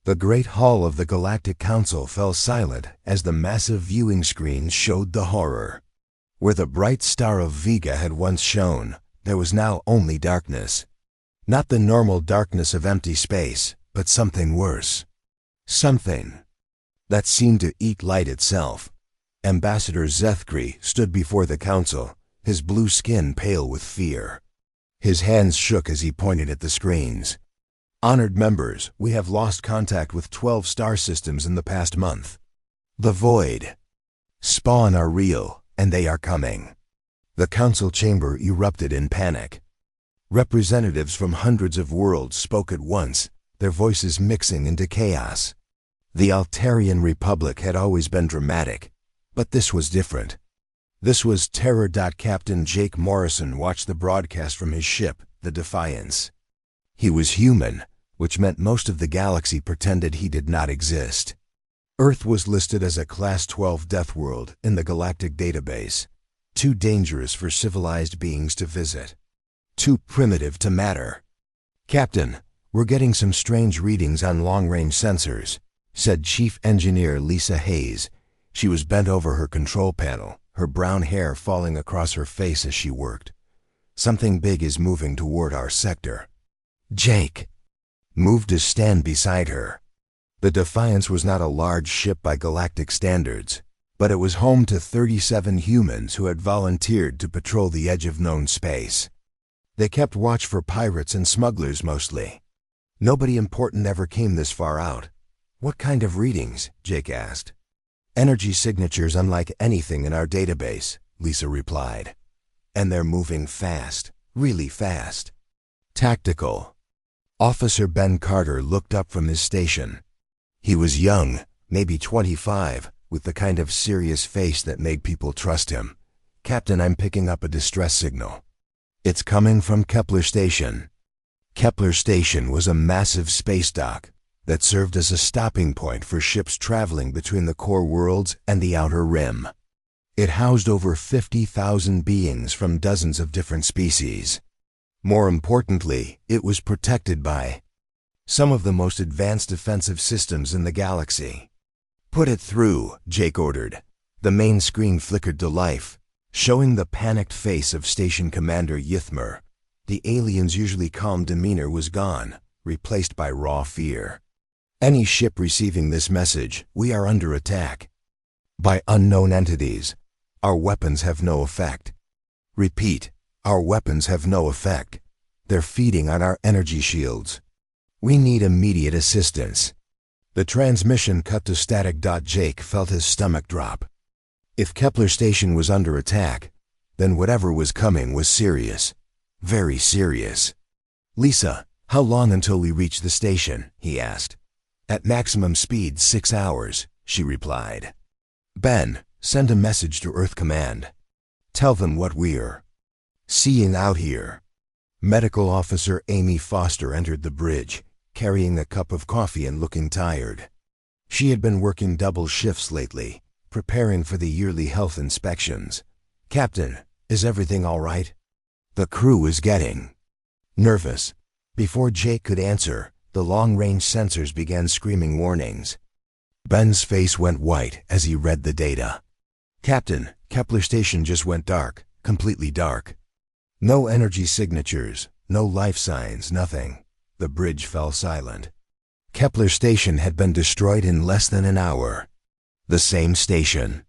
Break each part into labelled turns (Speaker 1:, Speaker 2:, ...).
Speaker 1: The great hall of the Galactic Council fell silent as the massive viewing screens showed the horror. Where the bright star of Vega had once shone, there was now only darkness. Not the normal darkness of empty space, but something worse. Something that seemed to eat light itself. Ambassador Zethkri stood before the council, his blue skin pale with fear. His hands shook as he pointed at the screens. Honored members, we have lost contact with 12 star systems in the past month. The void. Spawn are real, and they are coming. The council chamber erupted in panic. Representatives from hundreds of worlds spoke at once, their voices mixing into chaos. The Altarian Republic had always been dramatic, but this was different. This was terror. Captain Jake Morrison watched the broadcast from his ship, the Defiance. He was human, which meant most of the galaxy pretended he did not exist. Earth was listed as a Class 12 death world in the galactic database, too dangerous for civilized beings to visit, too primitive to matter. Captain, we're getting some strange readings on long-range sensors, said Chief Engineer Lisa Hayes. She was bent over her control panel, her brown hair falling across her face as she worked. Something big is moving toward our sector. Jake moved to stand beside her. The Defiance was not a large ship by galactic standards, but it was home to 37 humans who had volunteered to patrol the edge of known space. They kept watch for pirates and smugglers mostly. Nobody important ever came this far out. What kind of readings? Jake asked. Energy signatures unlike anything in our database, Lisa replied. And they're moving fast, really fast. Tactical. Officer Ben Carter looked up from his station. He was young, maybe 25, with the kind of serious face that made people trust him. Captain, I'm picking up a distress signal. It's coming from Kepler Station. Kepler Station was a massive space dock that served as a stopping point for ships traveling between the core worlds and the outer rim. It housed over 50,000 beings from dozens of different species. More importantly, it was protected by some of the most advanced defensive systems in the galaxy. Put it through, Jake ordered. The main screen flickered to life, showing the panicked face of Station Commander Yithmer. The alien's usually calm demeanor was gone, replaced by raw fear. Any ship receiving this message, we are under attack. By unknown entities. Our weapons have no effect. Repeat, our weapons have no effect. They're feeding on our energy shields. We need immediate assistance. The transmission cut to static. Jake felt his stomach drop. If Kepler Station was under attack, then whatever was coming was serious. Very serious. Lisa, how long until we reach the station? He asked. At maximum speed, 6 hours, she replied. Ben, send a message to Earth Command. Tell them what we're seeing out here. Medical Officer Amy Foster entered the bridge, carrying a cup of coffee and looking tired. She had been working double shifts lately, preparing for the yearly health inspections. Captain, is everything all right? The crew is getting nervous. Before Jake could answer, the long-range sensors began screaming warnings. Ben's face went white as he read the data. Captain, Kepler Station just went dark, completely dark. No energy signatures, no life signs, nothing. The bridge fell silent. Kepler Station had been destroyed in less than an hour. The same station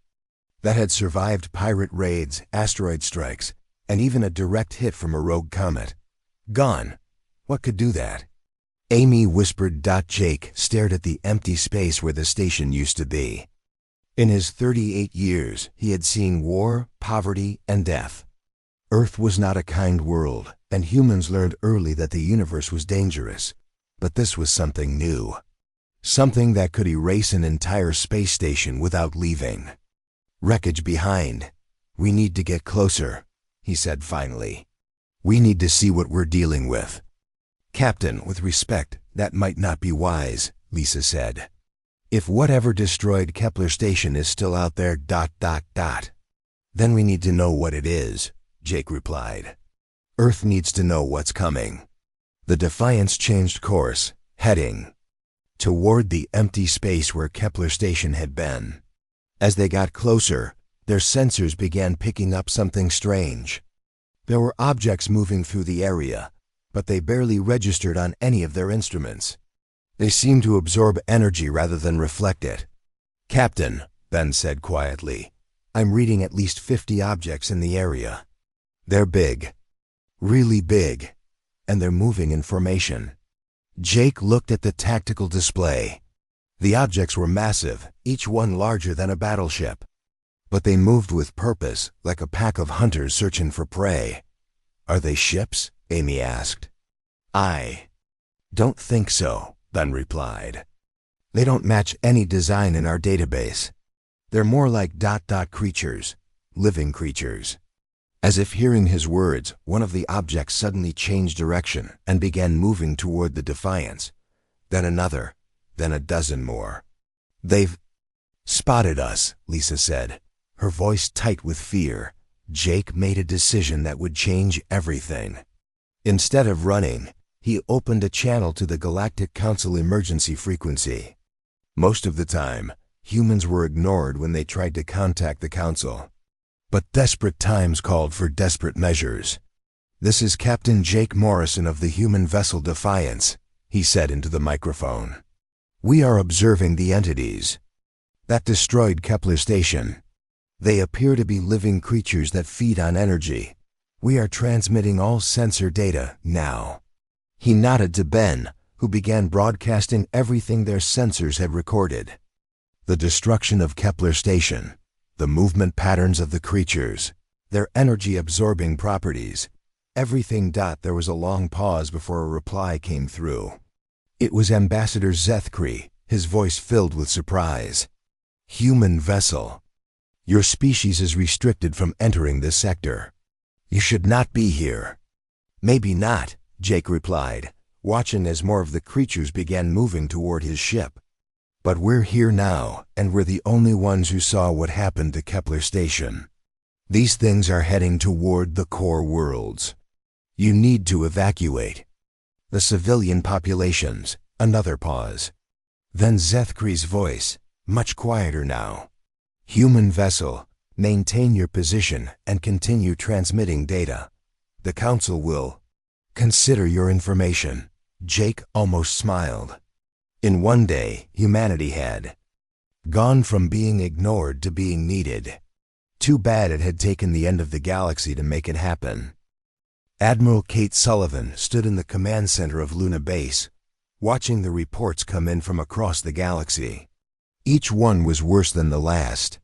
Speaker 1: that had survived pirate raids, asteroid strikes, and even a direct hit from a rogue comet. Gone. What could do that? Amy whispered. Jake stared at the empty space where the station used to be. In his 38 years, he had seen war, poverty, and death. Earth was not a kind world, and humans learned early that the universe was dangerous. But this was something new. Something that could erase an entire space station without leaving. Wreckage behind. We need to get closer, he said finally. We need to see what we're dealing with. Captain, with respect, that might not be wise, Lisa said. If whatever destroyed Kepler Station is still out there, then we need to know what it is, Jake replied. Earth needs to know what's coming. The Defiance changed course, heading toward the empty space where Kepler Station had been. As they got closer, their sensors began picking up something strange. There were objects moving through the area, but they barely registered on any of their instruments. They seemed to absorb energy rather than reflect it. "Captain," Ben said quietly, "I'm reading at least 50 objects in the area. They're big. Really big. And they're moving in formation." Jake looked at the tactical display. The objects were massive, each one larger than a battleship. But they moved with purpose, like a pack of hunters searching for prey. "Are they ships?" Amy asked. "I don't think so," Ben replied. "They don't match any design in our database. They're more like ... creatures, living creatures." As if hearing his words, one of the objects suddenly changed direction and began moving toward the Defiance. Then another, then a dozen more. "They've spotted us," Lisa said, her voice tight with fear. Jake made a decision that would change everything. Instead of running, he opened a channel to the Galactic Council emergency frequency. Most of the time, humans were ignored when they tried to contact the Council. But desperate times called for desperate measures. "This is Captain Jake Morrison of the human vessel Defiance," he said into the microphone. "We are observing the entities that destroyed Kepler Station. They appear to be living creatures that feed on energy. We are transmitting all sensor data now." He nodded to Ben, who began broadcasting everything their sensors had recorded. The destruction of Kepler Station, the movement patterns of the creatures, their energy-absorbing properties, everything. There was a long pause before a reply came through. It was Ambassador Zethkri, his voice filled with surprise. "Human vessel. Your species is restricted from entering this sector. You should not be here." "Maybe not," Jake replied, watching as more of the creatures began moving toward his ship. "But we're here now, and we're the only ones who saw what happened to Kepler Station. These things are heading toward the core worlds. You need to evacuate the civilian populations." Another pause. Then Zethkri's voice, much quieter now. "Human vessel, maintain your position and continue transmitting data. The Council will consider your information." Jake almost smiled. In one day, humanity had gone from being ignored to being needed. Too bad it had taken the end of the galaxy to make it happen. Admiral Kate Sullivan stood in the command center of Luna Base, watching the reports come in from across the galaxy. Each one was worse than the last.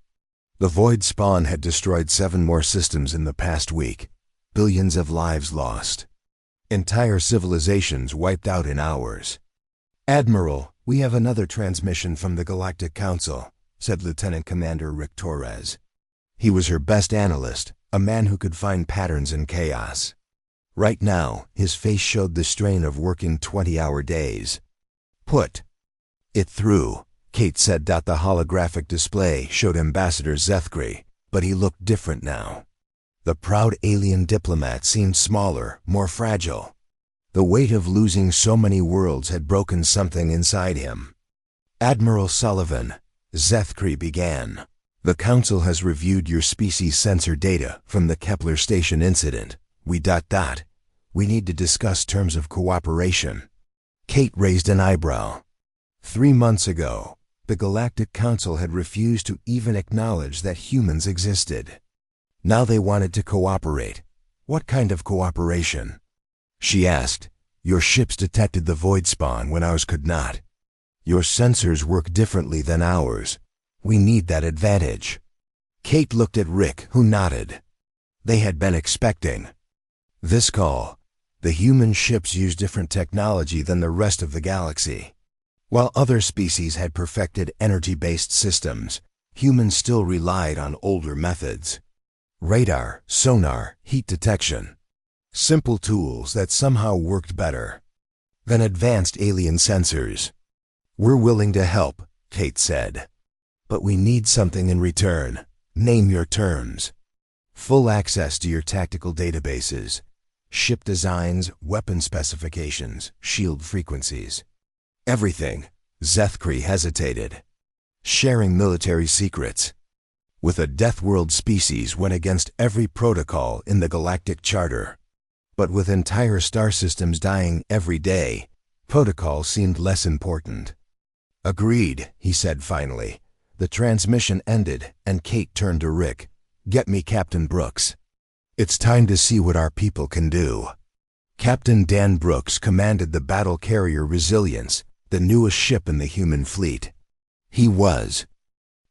Speaker 1: The Void Spawn had destroyed 7 more systems in the past week. Billions of lives lost. Entire civilizations wiped out in hours. "Admiral, we have another transmission from the Galactic Council," said Lieutenant Commander Rick Torres. He was her best analyst, a man who could find patterns in chaos. Right now, his face showed the strain of working 20-hour days. "Put it through," Kate said. The holographic display showed Ambassador Zethkri, but he looked different now. The proud alien diplomat seemed smaller, more fragile. The weight of losing so many worlds had broken something inside him. "Admiral Sullivan," Zethkri began, "the Council has reviewed your species sensor data from the Kepler Station incident. We need to discuss terms of cooperation." Kate raised an eyebrow. 3 months ago, the Galactic Council had refused to even acknowledge that humans existed. Now they wanted to cooperate. "What kind of cooperation?" she asked. "Your ships detected the Void Spawn when ours could not. Your sensors work differently than ours. We need that advantage." Kate looked at Rick, who nodded. They had been expecting this call. The human ships use different technology than the rest of the galaxy. While other species had perfected energy-based systems, humans still relied on older methods. Radar, sonar, heat detection. Simple tools that somehow worked better than advanced alien sensors. "We're willing to help," Kate said. "But we need something in return. Name your terms." "Full access to your tactical databases. Ship designs, weapon specifications, shield frequencies. Everything," Zethkri hesitated. Sharing military secrets with a Deathworld species went against every protocol in the Galactic Charter. But with entire star systems dying every day, protocol seemed less important. Agreed, he said finally. The transmission ended, and Kate turned to Rick. Get me Captain Brooks. It's time to see what our people can do. Captain Dan Brooks commanded the battle carrier Resilience, the newest ship in the human fleet. He was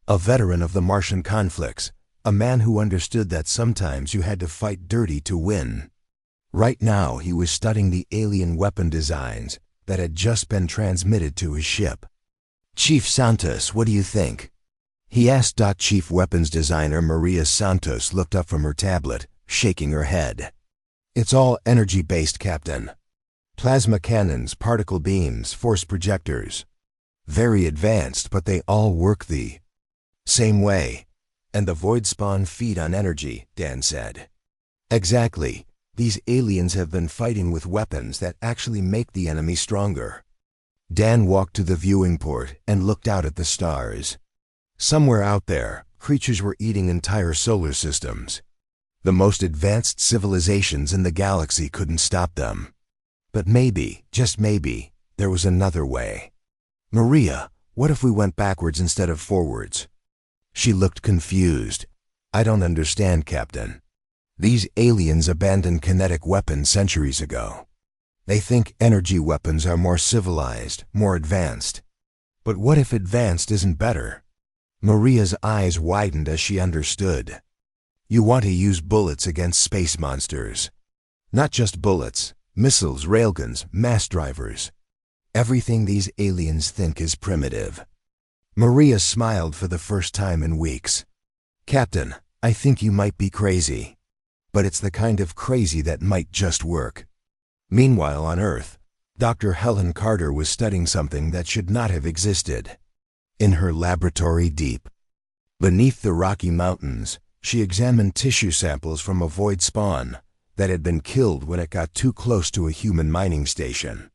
Speaker 1: a veteran of the Martian conflicts, a man who understood that sometimes you had to fight dirty to win. Right now he was studying the alien weapon designs that had just been transmitted to his ship. Chief Santos, what do you think? He asked. Chief Weapons Designer Maria Santos looked up from her tablet, shaking her head. It's all energy-based, Captain. Plasma cannons, particle beams, force projectors. Very advanced, but they all work the same way. And the void spawn feed on energy, Dan said. Exactly. These aliens have been fighting with weapons that actually make the enemy stronger. Dan walked to the viewing port and looked out at the stars. Somewhere out there, creatures were eating entire solar systems. The most advanced civilizations in the galaxy couldn't stop them. But maybe, just maybe, there was another way. Maria, what if we went backwards instead of forwards? She looked confused. I don't understand, Captain. These aliens abandoned kinetic weapons centuries ago. They think energy weapons are more civilized, more advanced. But what if advanced isn't better? Maria's eyes widened as she understood. You want to use bullets against space monsters. Not just bullets, missiles, railguns, mass drivers. Everything these aliens think is primitive. Maria smiled for the first time in weeks. Captain, I think you might be crazy. But it's the kind of crazy that might just work. Meanwhile on Earth, Dr. Helen Carter was studying something that should not have existed. In her laboratory deep beneath the Rocky Mountains, she examined tissue samples from a void spawn that had been killed when it got too close to a human mining station.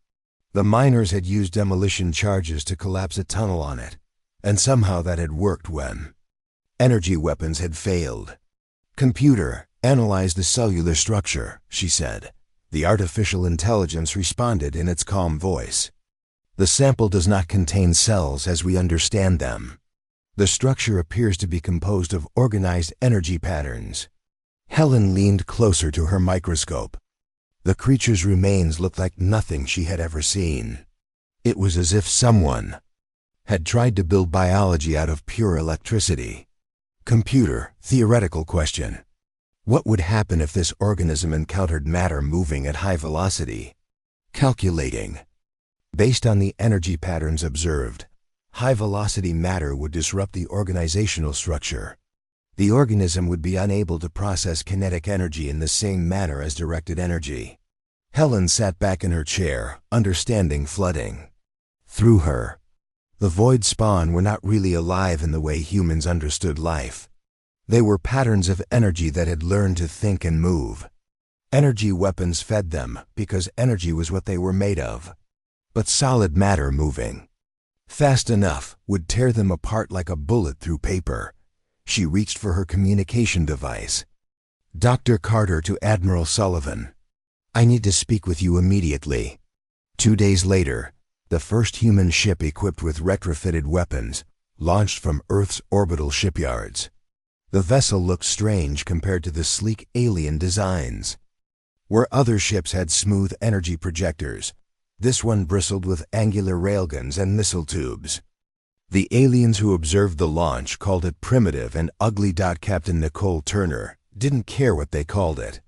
Speaker 1: The miners had used demolition charges to collapse a tunnel on it, and somehow that had worked when energy weapons had failed. Computer, analyze the cellular structure, she said. The artificial intelligence responded in its calm voice. The sample does not contain cells as we understand them. The structure appears to be composed of organized energy patterns. Helen leaned closer to her microscope. The creature's remains looked like nothing she had ever seen. It was as if someone had tried to build biology out of pure electricity. Computer, theoretical question. What would happen if this organism encountered matter moving at high velocity? Calculating. Based on the energy patterns observed, high-velocity matter would disrupt the organizational structure. The organism would be unable to process kinetic energy in the same manner as directed energy. Helen sat back in her chair, understanding flooding through her. The void spawn were not really alive in the way humans understood life. They were patterns of energy that had learned to think and move. Energy weapons fed them because energy was what they were made of. But solid matter moving fast enough would tear them apart like a bullet through paper. She reached for her communication device. Dr. Carter to Admiral Sullivan. I need to speak with you immediately. 2 days later, the first human ship equipped with retrofitted weapons launched from Earth's orbital shipyards. The vessel looked strange compared to the sleek alien designs. Where other ships had smooth energy projectors, this one bristled with angular railguns and missile tubes. The aliens who observed the launch called it primitive and ugly. Captain Nicole Turner didn't care what they called it.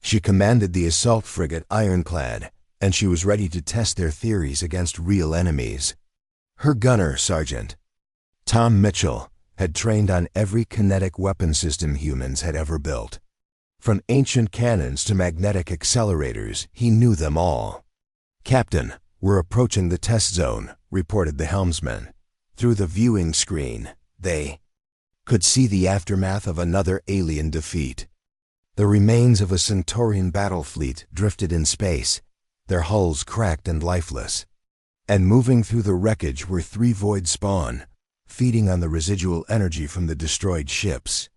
Speaker 1: She commanded the assault frigate Ironclad, and she was ready to test their theories against real enemies. Her gunner, Sergeant Tom Mitchell, had trained on every kinetic weapon system humans had ever built. From ancient cannons to magnetic accelerators, he knew them all. Captain, we're approaching the test zone, reported the helmsman. Through the viewing screen, they could see the aftermath of another alien defeat. The remains of a Centaurian battle fleet drifted in space, their hulls cracked and lifeless. And moving through the wreckage were 3 void spawn, feeding on the residual energy from the destroyed ships.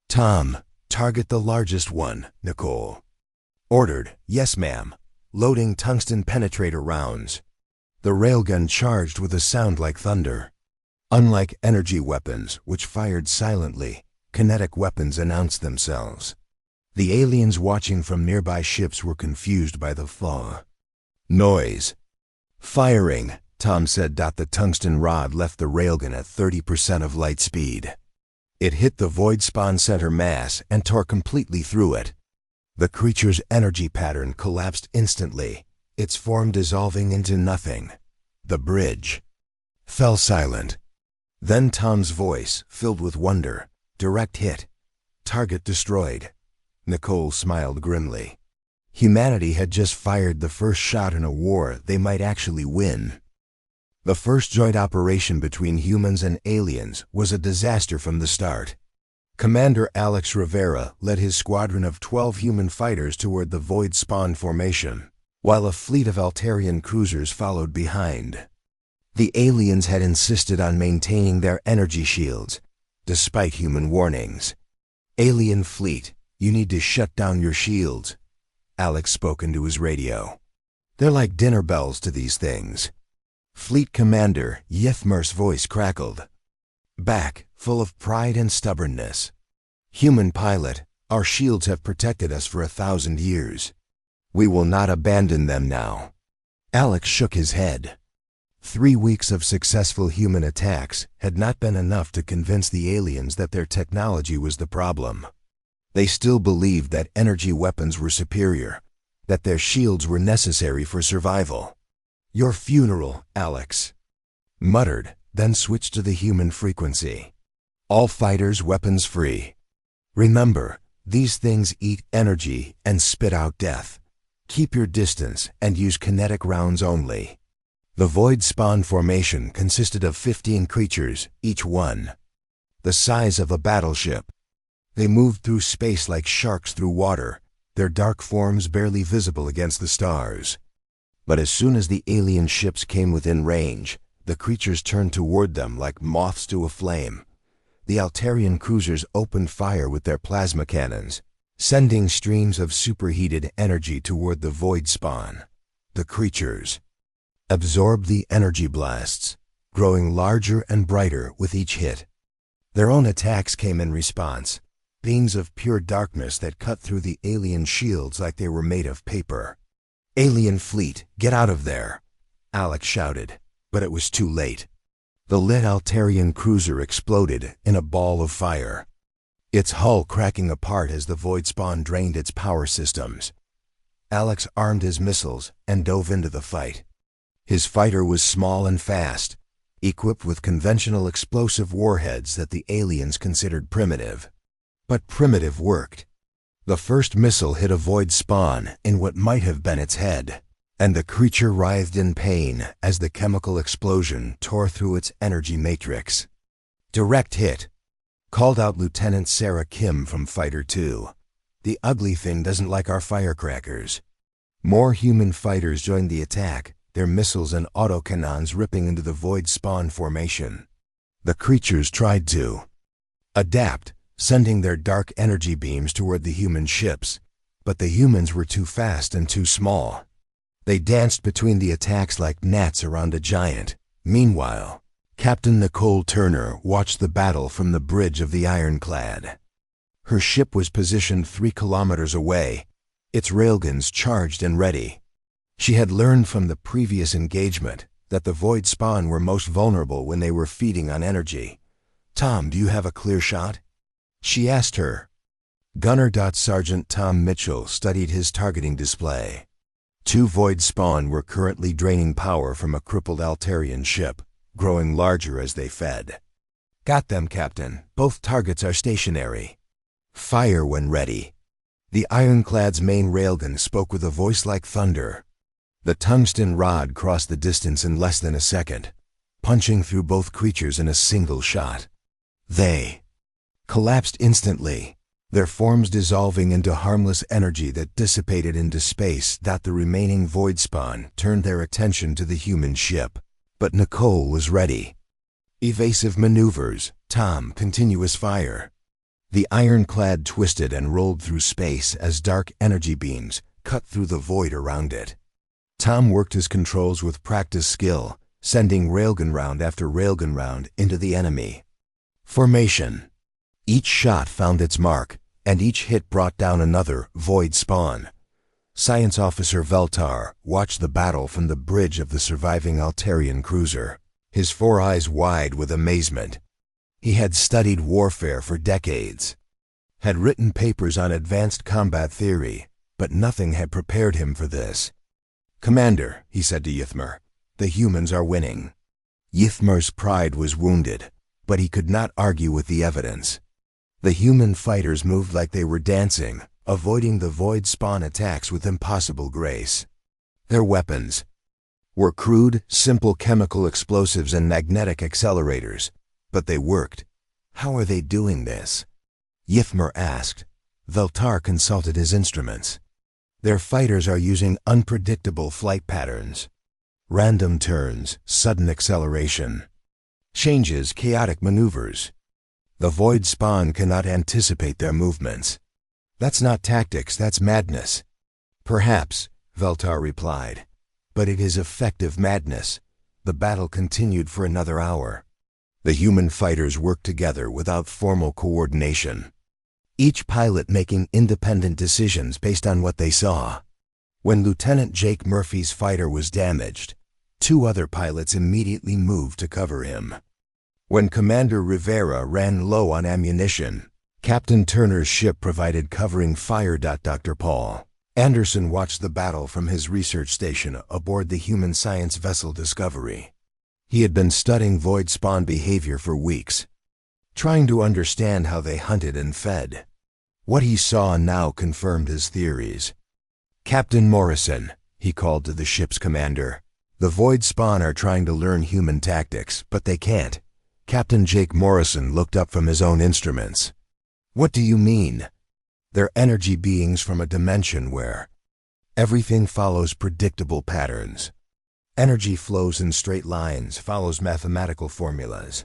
Speaker 1: "Tom, target the largest one," Nicole ordered. "Yes, ma'am." Loading tungsten penetrator rounds. The railgun charged with a sound like thunder. Unlike energy weapons, which fired silently, kinetic weapons announced themselves. The aliens watching from nearby ships were confused by the noise. "Firing," Tom said. The tungsten rod left the railgun at 30% of light speed. It hit the void spawn center mass and tore completely through it. The creature's energy pattern collapsed instantly, its form dissolving into nothing. The bridge fell silent. Then Tom's voice, filled with wonder. "Direct hit. Target destroyed." Nicole smiled grimly. Humanity had just fired the first shot in a war they might actually win. The first joint operation between humans and aliens was a disaster from the start. Commander Alex Rivera led his squadron of 12 human fighters toward the void spawn formation, while a fleet of Altarian cruisers followed behind. The aliens had insisted on maintaining their energy shields, despite human warnings. "Alien fleet, you need to shut down your shields," Alex spoke into his radio. "They're like dinner bells to these things." Fleet Commander Yithmer's voice crackled back, full of pride and stubbornness. "Human pilot, our shields have protected us for 1,000 years. We will not abandon them now." Alex shook his head. 3 weeks of successful human attacks had not been enough to convince the aliens that their technology was the problem. They still believed that energy weapons were superior, that their shields were necessary for survival. "Your funeral," Alex muttered, then switched to the human frequency. "All fighters weapons free. Remember, these things eat energy and spit out death. Keep your distance and use kinetic rounds only." The void spawn formation consisted of 15 creatures, each one the size of a battleship. They moved through space like sharks through water, their dark forms barely visible against the stars. But as soon as the alien ships came within range, the creatures turned toward them like moths to a flame. The Altarian cruisers opened fire with their plasma cannons, sending streams of superheated energy toward the void spawn. The creatures absorbed the energy blasts, growing larger and brighter with each hit. Their own attacks came in response, beams of pure darkness that cut through the alien shields like they were made of paper. "Alien fleet, get out of there!" Alex shouted, but it was too late. The lit Altarian cruiser exploded in a ball of fire, its hull cracking apart as the void spawn drained its power systems. Alex armed his missiles and dove into the fight. His fighter was small and fast, equipped with conventional explosive warheads that the aliens considered primitive. But primitive worked. The first missile hit a void spawn in what might have been its head, and the creature writhed in pain as the chemical explosion tore through its energy matrix. "Direct hit," called out Lieutenant Sarah Kim from Fighter 2. "The ugly thing doesn't like our firecrackers." More human fighters joined the attack, their missiles and autocannons ripping into the void spawn formation. The creatures tried to adapt, sending their dark energy beams toward the human ships, but the humans were too fast and too small. They danced between the attacks like gnats around a giant. Meanwhile, Captain Nicole Turner watched the battle from the bridge of the ironclad. Her ship was positioned 3 kilometers away, its railguns charged and ready. She had learned from the previous engagement that the void spawn were most vulnerable when they were feeding on energy. "Tom, do you have a clear shot?" she asked her. Gunner Sergeant Tom Mitchell studied his targeting display. 2 void spawn were currently draining power from a crippled Altarian ship, growing larger as they fed. "Got them, Captain. Both targets are stationary. Fire when ready." The ironclad's main railgun spoke with a voice like thunder. The tungsten rod crossed the distance in less than a second, punching through both creatures in a single shot. They collapsed instantly, their forms dissolving into harmless energy that dissipated into space. The remaining void spawn turned their attention to the human ship. But Nicole was ready. Evasive maneuvers, Tom, continuous fire. The ironclad twisted and rolled through space as dark energy beams cut through the void around it. Tom worked his controls with practiced skill, sending railgun round after railgun round into the enemy. Formation. Each shot found its mark, and each hit brought down another void spawn. Science Officer Veltar watched the battle from the bridge of the surviving Altarian cruiser, his 4 eyes wide with amazement. He had studied warfare for decades, had written papers on advanced combat theory, but nothing had prepared him for this. "Commander," he said to Ythmer, "the humans are winning." Ythmer's pride was wounded, but he could not argue with the evidence. The human fighters moved like they were dancing, avoiding the void spawn attacks with impossible grace. Their weapons were crude, simple chemical explosives and magnetic accelerators, but they worked. "How are they doing this?" Ythmer asked. Veltar consulted his instruments. "Their fighters are using unpredictable flight patterns. Random turns, sudden acceleration. Changes, chaotic maneuvers. The void spawn cannot anticipate their movements. That's not tactics, that's madness." "Perhaps," Veltar replied, "but it is effective madness." The battle continued for another hour. The human fighters worked together without formal coordination, each pilot making independent decisions based on what they saw. When Lieutenant Jake Murphy's fighter was damaged, 2 other pilots immediately moved to cover him. When Commander Rivera ran low on ammunition, Captain Turner's ship provided covering fire. Dr. Paul Anderson watched the battle from his research station aboard the human science vessel Discovery. He had been studying void spawn behavior for weeks, trying to understand how they hunted and fed. What he saw now confirmed his theories. "Captain Morrison," he called to the ship's commander, "the void spawn are trying to learn human tactics, but they can't." Captain Jake Morrison looked up from his own instruments. "What do you mean?" "They're energy beings from a dimension where everything follows predictable patterns. Energy flows in straight lines, follows mathematical formulas.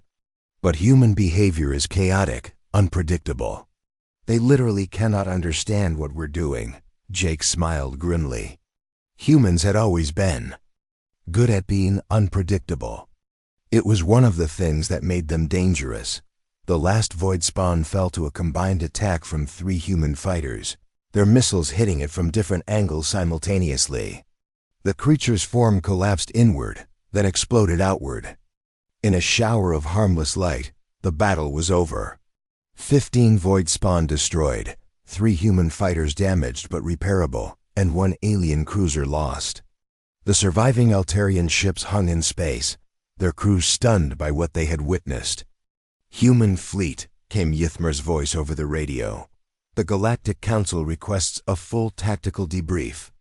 Speaker 1: But human behavior is chaotic, unpredictable. They literally cannot understand what we're doing." Jake smiled grimly. Humans had always been good at being unpredictable. It was one of the things that made them dangerous. The last void spawn fell to a combined attack from 3 human fighters, their missiles hitting it from different angles simultaneously. The creature's form collapsed inward, then exploded outward. In a shower of harmless light, the battle was over. 15 void spawn destroyed, 3 human fighters damaged but repairable, and 1 alien cruiser lost. The surviving Altarian ships hung in space, their crews stunned by what they had witnessed. "Human fleet," came Ythmer's voice over the radio. "The Galactic Council requests a full tactical debrief."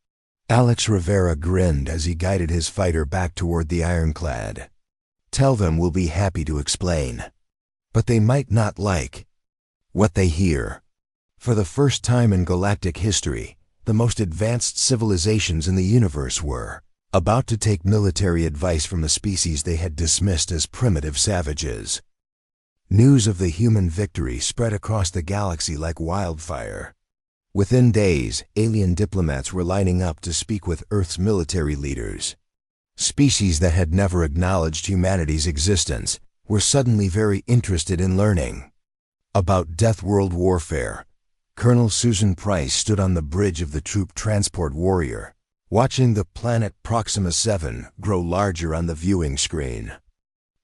Speaker 1: Alex Rivera grinned as he guided his fighter back toward the ironclad. "Tell them we'll be happy to explain. But they might not like what they hear." For the first time in galactic history, the most advanced civilizations in the universe were about to take military advice from a species they had dismissed as primitive savages. News of the human victory spread across the galaxy like wildfire. Within days, alien diplomats were lining up to speak with Earth's military leaders. Species that had never acknowledged humanity's existence were suddenly very interested in learning about Deathworld warfare. Colonel Susan Price stood on the bridge of the troop transport Warrior, watching the planet Proxima 7 grow larger on the viewing screen.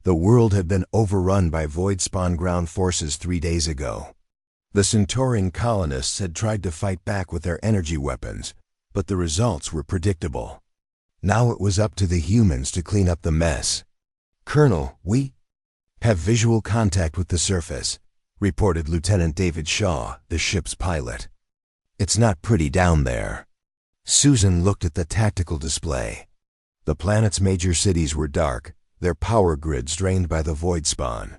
Speaker 1: The world had been overrun by void spawn ground forces 3 days ago. The Centaurian colonists had tried to fight back with their energy weapons, but the results were predictable. Now it was up to the humans to clean up the mess. "Colonel, we have visual contact with the surface," reported Lieutenant David Shaw, the ship's pilot. "It's not pretty down there." Susan looked at the tactical display. The planet's major cities were dark, their power grids drained by the void spawn,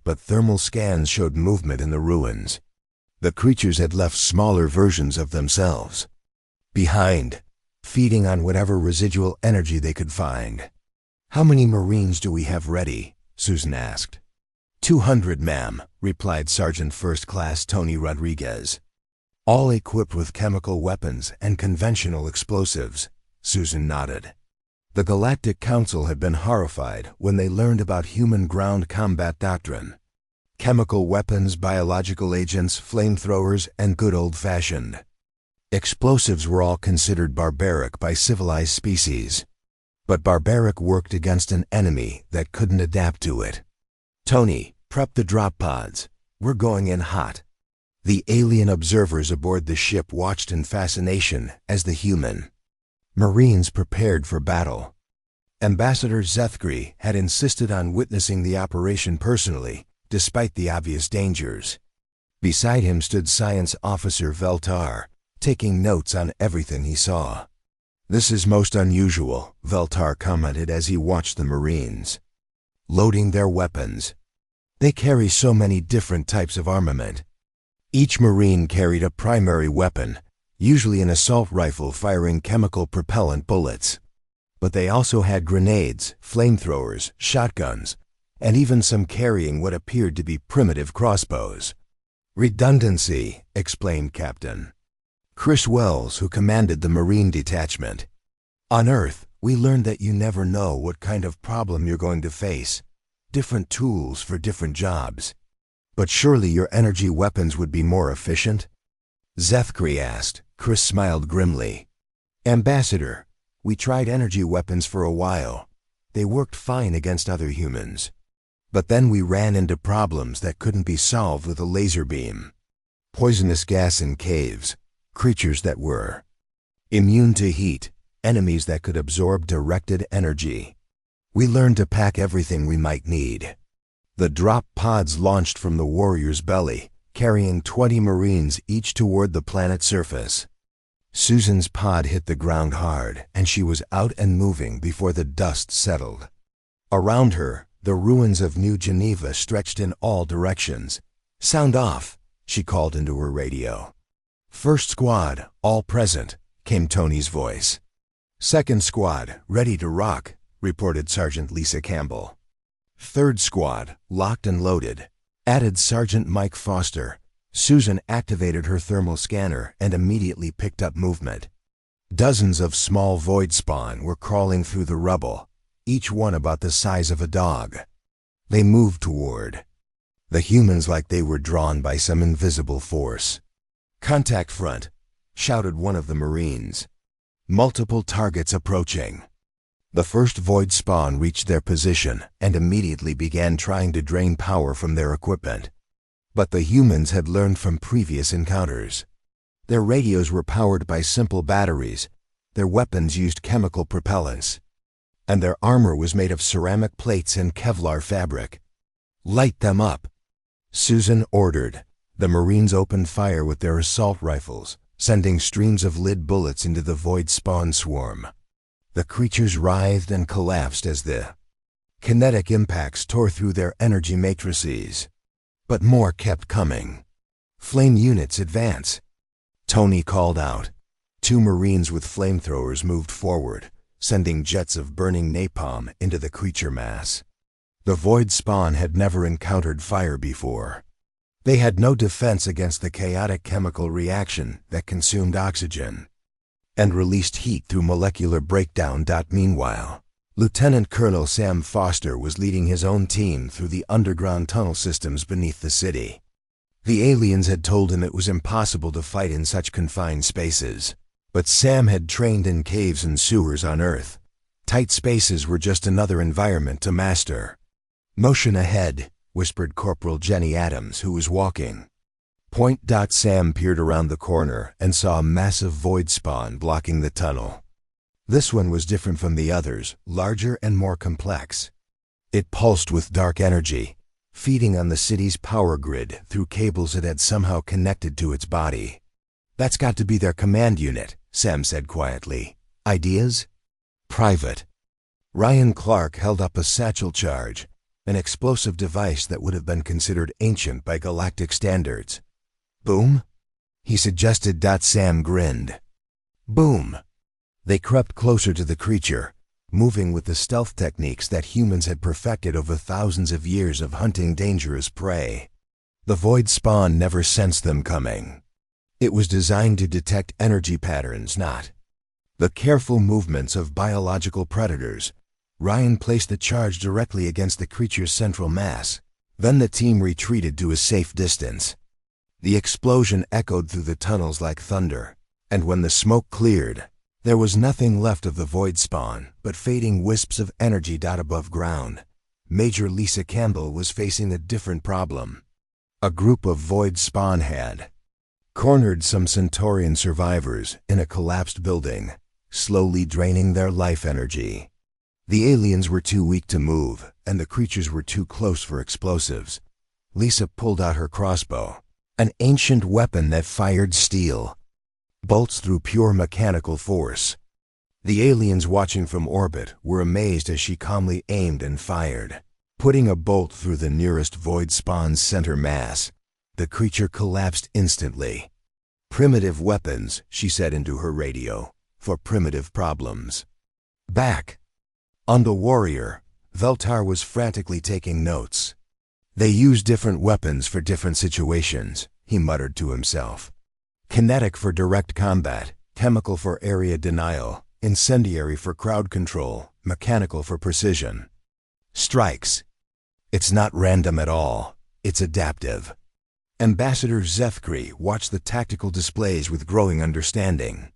Speaker 1: but thermal scans showed movement in the ruins. The creatures had left smaller versions of themselves behind, feeding on whatever residual energy they could find. "How many Marines do we have ready?" Susan asked. 200, ma'am," replied Sergeant First Class Tony Rodriguez. "All equipped with chemical weapons and conventional explosives," Susan nodded. The Galactic Council had been horrified when they learned about human ground combat doctrine. Chemical weapons, biological agents, flamethrowers, and good old-fashioned explosives were all considered barbaric by civilized species. But barbaric worked against an enemy that couldn't adapt to it. "Tony, prep the drop pods. We're going in hot." The alien observers aboard the ship watched in fascination as the human Marines prepared for battle. Ambassador Zethkri had insisted on witnessing the operation personally, despite the obvious dangers. Beside him stood Science Officer Veltar, taking notes on everything he saw. "This is most unusual," Veltar commented as he watched the Marines loading their weapons. "They carry so many different types of armament." Each Marine carried a primary weapon, usually an assault rifle firing chemical propellant bullets. But they also had grenades, flamethrowers, shotguns, and even some carrying what appeared to be primitive crossbows. "Redundancy," explained Captain Chris Wells, who commanded the Marine detachment. "On Earth, we learned that you never know what kind of problem you're going to face. Different tools for different jobs. But surely your energy weapons would be more efficient?" Zethkri asked. Chris smiled grimly. "Ambassador, we tried energy weapons for a while. They worked fine against other humans. But then we ran into problems that couldn't be solved with a laser beam. Poisonous gas in caves, creatures that were immune to heat, enemies that could absorb directed energy. We learned to pack everything we might need." The drop pods launched from the warrior's belly, carrying 20 Marines each toward the planet's surface. Susan's pod hit the ground hard, and she was out and moving before the dust settled. Around her, the ruins of New Geneva stretched in all directions. "Sound off," she called into her radio. "First squad, all present," came Tony's voice. "Second squad, ready to rock," reported Sergeant Lisa Campbell. "Third squad, locked and loaded," added Sergeant Mike Foster. Susan activated her thermal scanner and immediately picked up movement. Dozens of small void spawn were crawling through the rubble, each one about the size of a dog. They moved toward the humans like they were drawn by some invisible force. "Contact front," shouted one of the Marines. "Multiple targets approaching." The first void spawn reached their position and immediately began trying to drain power from their equipment. But the humans had learned from previous encounters. Their radios were powered by simple batteries, their weapons used chemical propellants, and their armor was made of ceramic plates and Kevlar fabric. "Light them up," Susan ordered. The Marines opened fire with their assault rifles, sending streams of lead bullets into the void spawn swarm. The creatures writhed and collapsed as the kinetic impacts tore through their energy matrices. But more kept coming. "Flame units, advance," Tony called out. 2 Marines with flamethrowers moved forward, sending jets of burning napalm into the creature mass. The void spawn had never encountered fire before. They had no defense against the chaotic chemical reaction that consumed oxygen and released heat through molecular breakdown. Meanwhile, Lieutenant Colonel Sam Foster was leading his own team through the underground tunnel systems beneath the city. The aliens had told him it was impossible to fight in such confined spaces, but Sam had trained in caves and sewers on Earth. Tight spaces were just another environment to master. "Motion ahead," whispered Corporal Jenny Adams, who was walking. Point. Sam peered around the corner and saw a massive void spawn blocking the tunnel. This one was different from the others, larger and more complex. It pulsed with dark energy, feeding on the city's power grid through cables it had somehow connected to its body. "That's got to be their command unit," Sam said quietly. "Ideas?" "Private." Ryan Clark held up a satchel charge, an explosive device that would have been considered ancient by galactic standards. Boom? He suggested. Sam grinned. Boom. They crept closer to the creature, moving with the stealth techniques that humans had perfected over thousands of years of hunting dangerous prey. The void spawn never sensed them coming. It was designed to detect energy patterns, not the careful movements of biological predators. Ryan placed the charge directly against the creature's central mass. Then the team retreated to a safe distance. The explosion echoed through the tunnels like thunder, and when the smoke cleared, there was nothing left of the void spawn but fading wisps of energy above ground. Major Lisa Campbell was facing a different problem. A group of void spawn had cornered some Centaurian survivors in a collapsed building, slowly draining their life energy. The aliens were too weak to move, and the creatures were too close for explosives. Lisa pulled out her crossbow, an ancient weapon that fired steel bolts through pure mechanical force. The aliens watching from orbit were amazed as she calmly aimed and fired, putting a bolt through the nearest void spawn's center mass. The creature collapsed instantly. "Primitive weapons," she said into her radio, "for primitive problems." Back on the Warrior, Veltar was frantically taking notes. "They use different weapons for different situations," he muttered to himself. "Kinetic for direct combat, chemical for area denial, incendiary for crowd control, mechanical for precision. Strikes. It's not random at all, it's adaptive." Ambassador Zethkri watched the tactical displays with growing understanding.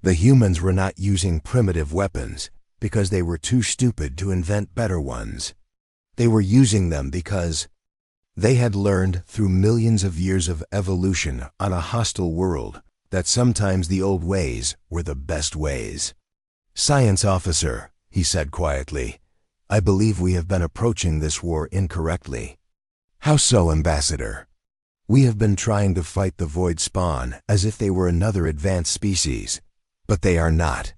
Speaker 1: The humans were not using primitive weapons because they were too stupid to invent better ones. They were using them because they had learned through millions of years of evolution on a hostile world that sometimes the old ways were the best ways. "Science officer," he said quietly, "I believe we have been approaching this war incorrectly." "How so, Ambassador?" "We have been trying to fight the void spawn as if they were another advanced species, but they are not.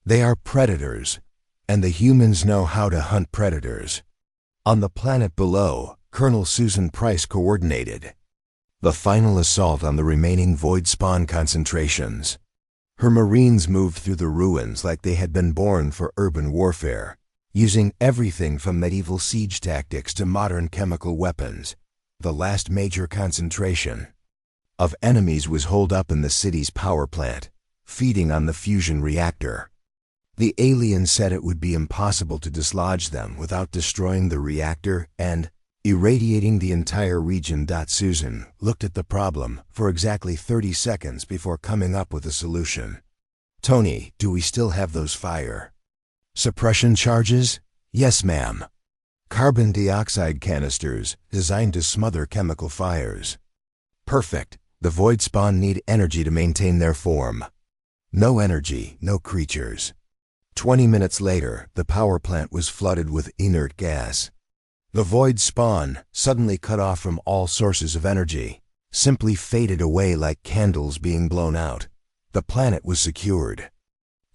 Speaker 1: They are predators, and the humans know how to hunt predators." On the planet below, Colonel Susan Price coordinated the final assault on the remaining void spawn concentrations. Her Marines moved through the ruins like they had been born for urban warfare, using everything from medieval siege tactics to modern chemical weapons. The last major concentration of enemies was holed up in the city's power plant, feeding on the fusion reactor. The aliens said it would be impossible to dislodge them without destroying the reactor and irradiating the entire region. Susan looked at the problem for exactly 30 seconds before coming up with a solution. "Tony, do we still have those fire suppression charges?" "Yes, ma'am. Carbon dioxide canisters designed to smother chemical fires." "Perfect. The void spawn need energy to maintain their form." "No energy, no creatures." 20 minutes later, the power plant was flooded with inert gas. The void spawn, suddenly cut off from all sources of energy, simply faded away like candles being blown out. The planet was secured.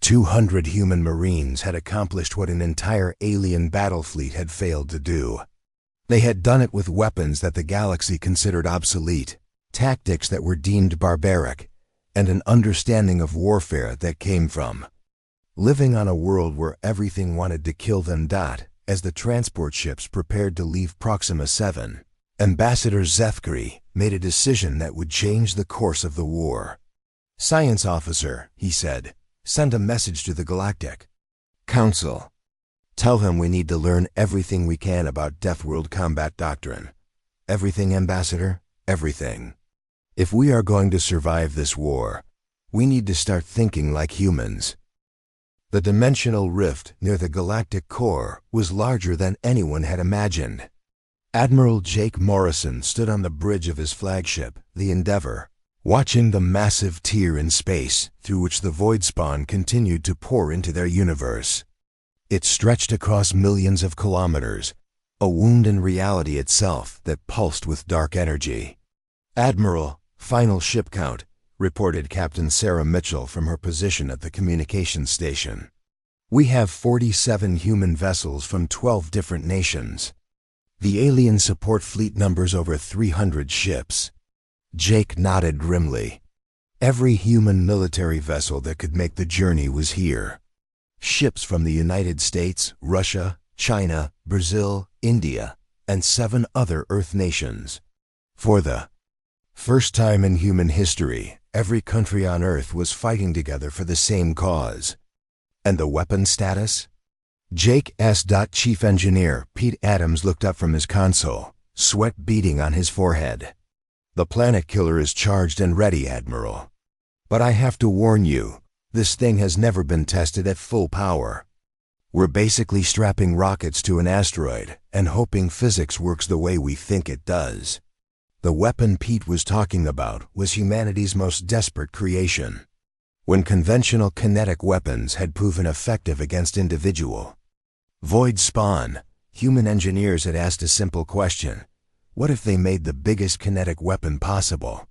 Speaker 1: 200 human Marines had accomplished what an entire alien battle fleet had failed to do. They had done it with weapons that the galaxy considered obsolete, tactics that were deemed barbaric, and an understanding of warfare that came from living on a world where everything wanted to kill them. As the transport ships prepared to leave Proxima 7, Ambassador Zethkri made a decision that would change the course of the war. "Science officer," he said, "send a message to the Galactic Council. Tell them we need to learn everything we can about Deathworld combat doctrine. Everything, Ambassador, everything. If we are going to survive this war, we need to start thinking like humans." The dimensional rift near the galactic core was larger than anyone had imagined. Admiral Jake Morrison stood on the bridge of his flagship, the Endeavour, watching the massive tear in space through which the void spawn continued to pour into their universe. It stretched across millions of kilometers, a wound in reality itself that pulsed with dark energy. "Admiral, final ship count," reported Captain Sarah Mitchell from her position at the communications station. "We have 47 human vessels from 12 different nations. The alien support fleet numbers over 300 ships. Jake nodded grimly. Every human military vessel that could make the journey was here. Ships from the United States, Russia, China, Brazil, India, and 7 other Earth nations. For the first time in human history, every country on Earth was fighting together for the same cause. And the weapon status? Jake asked. Chief Engineer Pete Adams looked up from his console, sweat beading on his forehead. The planet killer is charged and ready, Admiral. But I have to warn you, this thing has never been tested at full power. We're basically strapping rockets to an asteroid and hoping physics works the way we think it does. The weapon Pete was talking about was humanity's most desperate creation. When conventional kinetic weapons had proven effective against individual void spawn, human engineers had asked a simple question: what if they made the biggest kinetic weapon possible?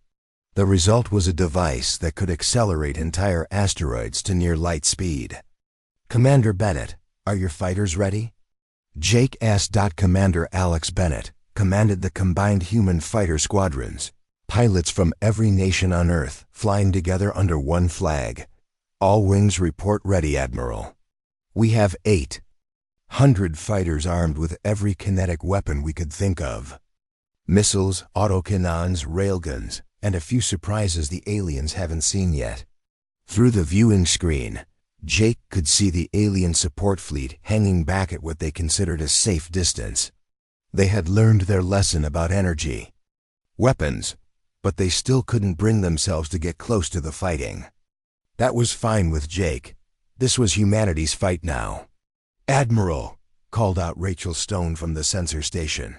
Speaker 1: The result was a device that could accelerate entire asteroids to near light speed. Commander Bennett, are your fighters ready? Jake asked. Commander Alex Bennett commanded the combined human fighter squadrons, pilots from every nation on Earth flying together under one flag. All wings report ready, Admiral. We have 800 fighters armed with every kinetic weapon we could think of. Missiles, autocannons, railguns, and a few surprises the aliens haven't seen yet. Through the viewing screen, Jake could see the alien support fleet hanging back at what they considered a safe distance. They had learned their lesson about energy weapons, but they still couldn't bring themselves to get close to the fighting. That was fine with Jake. This was humanity's fight now. Admiral, called out Rachel Stone from the sensor station.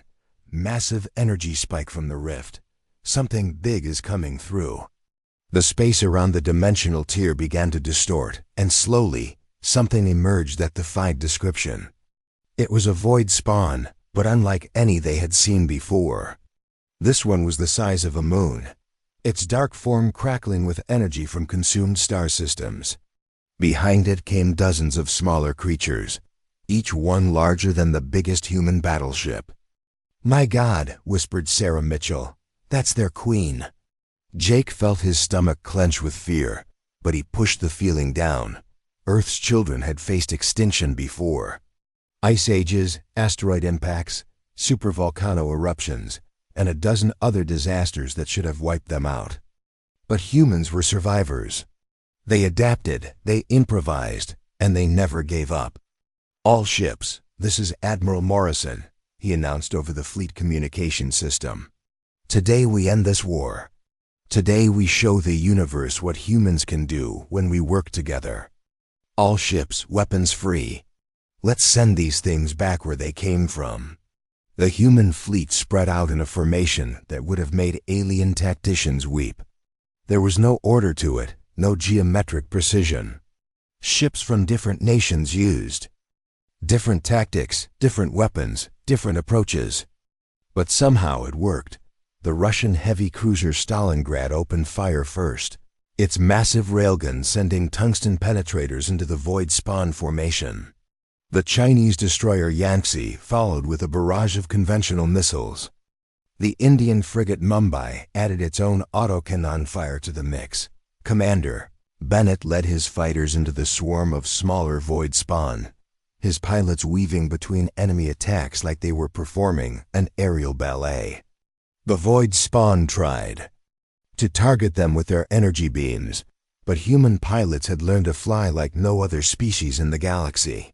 Speaker 1: Massive energy spike from the rift. Something big is coming through. The space around the dimensional tier began to distort, and slowly, something emerged that defied description. It was a void spawn, but unlike any they had seen before. This one was the size of a moon, its dark form crackling with energy from consumed star systems. Behind it came dozens of smaller creatures, each one larger than the biggest human battleship. "My God," whispered Sarah Mitchell, "that's their queen." Jake felt his stomach clench with fear, but he pushed the feeling down. Earth's children had faced extinction before. Ice ages, asteroid impacts, supervolcano eruptions, and a dozen other disasters that should have wiped them out. But humans were survivors. They adapted, they improvised, and they never gave up. "All ships, this is Admiral Morrison," he announced over the fleet communication system. "Today we end this war. Today we show the universe what humans can do when we work together. All ships, weapons free. Let's send these things back where they came from." The human fleet spread out in a formation that would have made alien tacticians weep. There was no order to it, no geometric precision. Ships from different nations used different tactics, different weapons, different approaches. But somehow it worked. The Russian heavy cruiser Stalingrad opened fire first, its massive railgun sending tungsten penetrators into the void spawn formation. The Chinese destroyer Yangtze followed with a barrage of conventional missiles. The Indian frigate Mumbai added its own autocannon fire to the mix. Commander Bennett led his fighters into the swarm of smaller void spawn, his pilots weaving between enemy attacks like they were performing an aerial ballet. The void spawn tried to target them with their energy beams, but human pilots had learned to fly like no other species in the galaxy.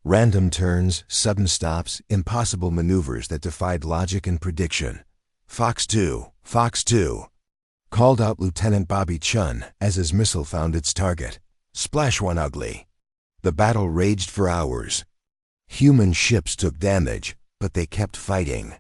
Speaker 1: Random turns, sudden stops, impossible maneuvers that defied logic and prediction. "Fox 2, Fox 2, called out Lieutenant Bobby Chun as his missile found its target. "Splash one ugly." The battle raged for hours. Human ships took damage, but they kept fighting.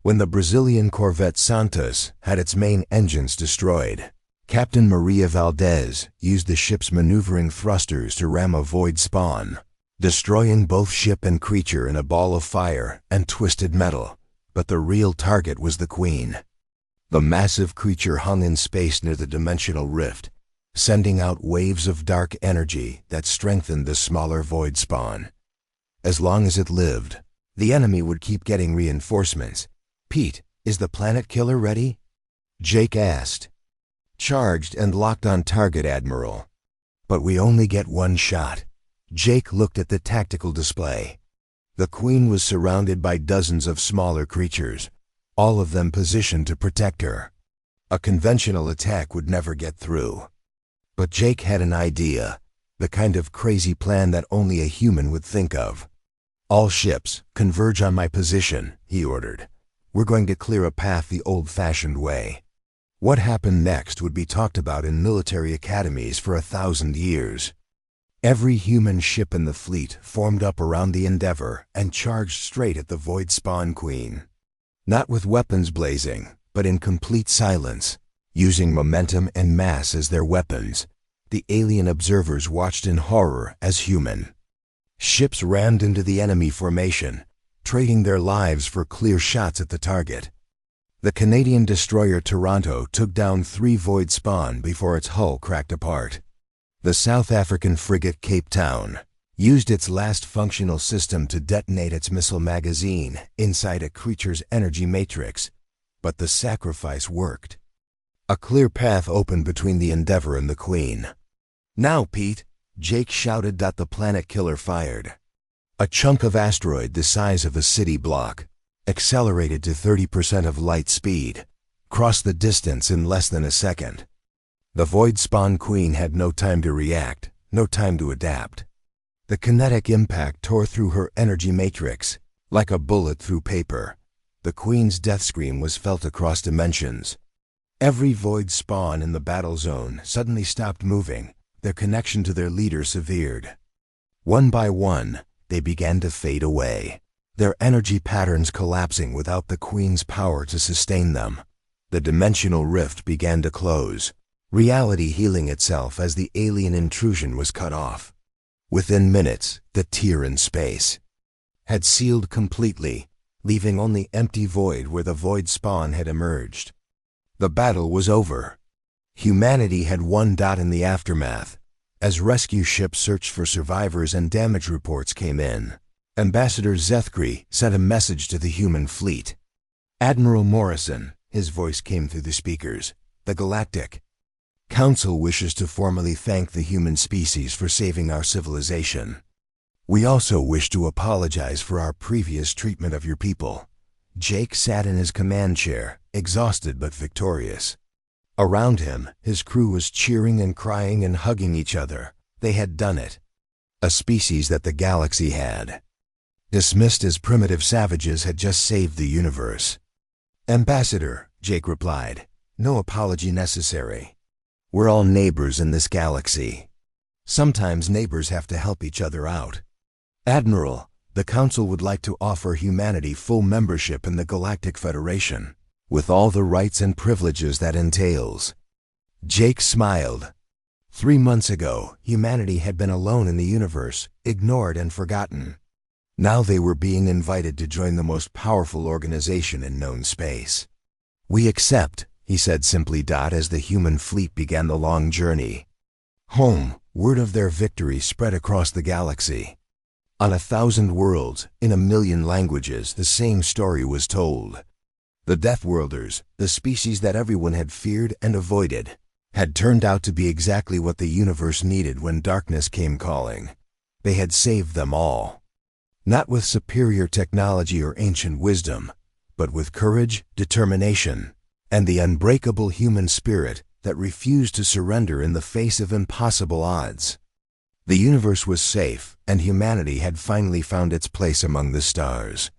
Speaker 1: When the Brazilian corvette Santos had its main engines destroyed, Captain Maria Valdez used the ship's maneuvering thrusters to ram a void spawn, destroying both ship and creature in a ball of fire and twisted metal. But the real target was the Queen. The massive creature hung in space near the dimensional rift, sending out waves of dark energy that strengthened the smaller void spawn. As long as it lived, the enemy would keep getting reinforcements. "Pete, is the planet killer ready?" Jake asked. Charged and locked on target, Admiral. But we only get one shot. Jake looked at the tactical display. The Queen was surrounded by dozens of smaller creatures, all of them positioned to protect her. A conventional attack would never get through. But Jake had an idea, the kind of crazy plan that only a human would think of. All ships, converge on my position, he ordered. We're going to clear a path the old-fashioned way. What happened next would be talked about in military academies for 1,000 years. Every human ship in the fleet formed up around the Endeavor and charged straight at the Void Spawn Queen. Not with weapons blazing, but in complete silence, using momentum and mass as their weapons. The alien observers watched in horror as human. Ships rammed into the enemy formation, trading their lives for clear shots at the target. The Canadian destroyer Toronto took down 3 Void Spawn before its hull cracked apart. The South African frigate Cape Town used its last functional system to detonate its missile magazine inside a creature's energy matrix, but the sacrifice worked. A clear path opened between the Endeavor and the Queen. Now, Pete, Jake shouted. The planet killer fired. A chunk of asteroid the size of a city block, accelerated to 30% of light speed, crossed the distance in less than a second. The Void Spawn Queen had no time to react, no time to adapt. The kinetic impact tore through her energy matrix, like a bullet through paper. The Queen's death scream was felt across dimensions. Every Void Spawn in the battle zone suddenly stopped moving, their connection to their leader severed. One by one, they began to fade away, their energy patterns collapsing without the Queen's power to sustain them. The dimensional rift began to close, reality healing itself as the alien intrusion was cut off. Within minutes, the tear in space had sealed completely, leaving only empty void where the Void Spawn had emerged. The battle was over. Humanity had won. In the aftermath, as rescue ships searched for survivors and damage reports came in, Ambassador Zethkri sent a message to the human fleet. Admiral Morrison, his voice came through the speakers, the Galactic Council wishes to formally thank the human species for saving our civilization. We also wish to apologize for our previous treatment of your people. Jake sat in his command chair, exhausted but victorious. Around him, his crew was cheering and crying and hugging each other. They had done it. A species that the galaxy had dismissed as primitive savages had just saved the universe. Ambassador, Jake replied, no apology necessary. We're all neighbors in this galaxy. Sometimes neighbors have to help each other out. Admiral, the Council would like to offer humanity full membership in the Galactic Federation, with all the rights and privileges that entails. Jake smiled. 3 months ago, humanity had been alone in the universe, ignored and forgotten. Now they were being invited to join the most powerful organization in known space. We accept, he said simply. As the human fleet began the long journey home, word of their victory spread across the galaxy. On 1,000 worlds, in 1,000,000 languages, the same story was told. The Deathworlders, the species that everyone had feared and avoided, had turned out to be exactly what the universe needed when darkness came calling. They had saved them all. Not with superior technology or ancient wisdom, but with courage, determination, and the unbreakable human spirit that refused to surrender in the face of impossible odds. The universe was safe, and humanity had finally found its place among the stars.